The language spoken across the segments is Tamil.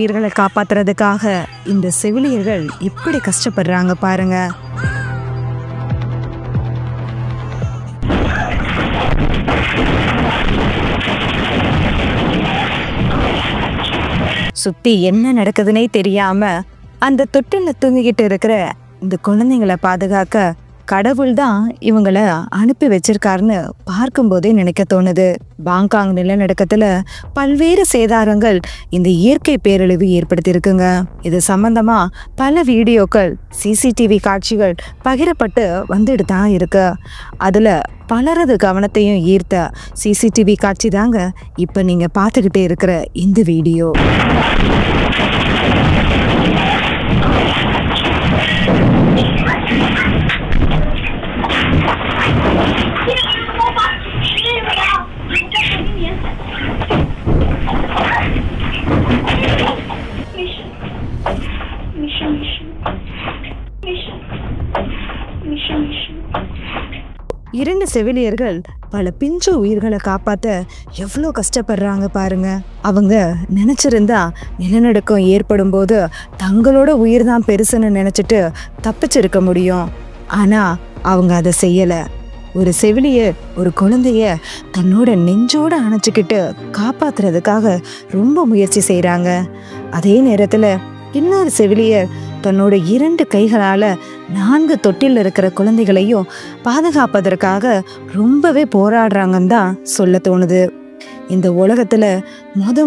உயிர்களை காப்பாத்துறதுக்காக இந்த செவிலியர்கள் எப்படி கஷ்டப்படுறாங்க பாருங்க. சுத்தி என்ன நடக்குதுன்னே தெரியாம அந்த தொட்டில தூங்கிக்கிட்டு இருக்கிற இந்த குழந்தைங்களை பாதுகாக்க கடவுள் தான் இவங்கள அனுப்பி வச்சிருக்காருன்னு பார்க்கும்போதே நினைக்க தோணுது. பாங்காங் நிலநடுக்கத்துல பல்வேறு சேதாரங்கள் இந்த இயற்கை பேரழிவு ஏற்படுத்தியிருக்குங்க. இது சம்பந்தமா பல வீடியோக்கள், சிசிடிவி காட்சிகள் பகிரப்பட்டு வந்துட்டு தான் இருக்கு. அதுல பலரது கவனத்தையும் ஈர்த்த சிசிடிவி காட்சி தாங்க இப்ப நீங்க பார்த்துக்கிட்டே இருக்கிற இந்த வீடியோ. இரண்டு செவிலியர்கள் பல பிஞ்சு உயிர்களை காப்பாற்ற எவ்வளோ கஷ்டப்படுறாங்க பாருங்க. அவங்க நினைச்சிருந்தா நிலநடுக்கம் ஏற்படும் போது தங்களோட உயிர் தான் பெருசுன்னு நினைச்சிட்டு தப்பிச்சிருக்க முடியும். ஆனா அவங்க அதை செய்யல. ஒரு செவிலியர் ஒரு குழந்தைய தன்னோட நெஞ்சோட அணைச்சிக்கிட்டு காப்பாத்துறதுக்காக ரொம்ப முயற்சி செய்யறாங்க. அதே நேரத்துல இன்னொரு செவிலியர் தன்னோட 2 கைகளால 4 தொட்டில் இருக்கிற குழந்தைகளையும் பாதுகாப்பதற்காக ரொம்பவே போராடுறாங்கன்னு தான் சொல்ல தோணுது. இந்த உலகத்துல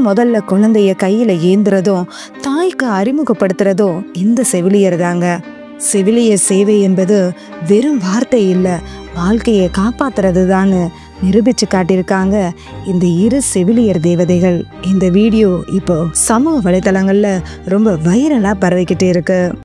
முதல்ல குழந்தைய கையில ஏந்துறதும் தாய்க்கு அறிமுகப்படுத்துறதும் இந்த செவிலியர் தாங்க. செவிலியர் சேவை என்பது வெறும் வார்த்தை இல்லை, வாழ்க்கையை காப்பாத்துறது தான் நிரூபிச்சு காட்டியிருக்காங்க இந்த 2 செவிலியர் தேவதைகள். இந்த வீடியோ இப்போ சமூக வலைதளங்கள்ல ரொம்ப வைரலா பரவிக்கிட்டே இருக்கு.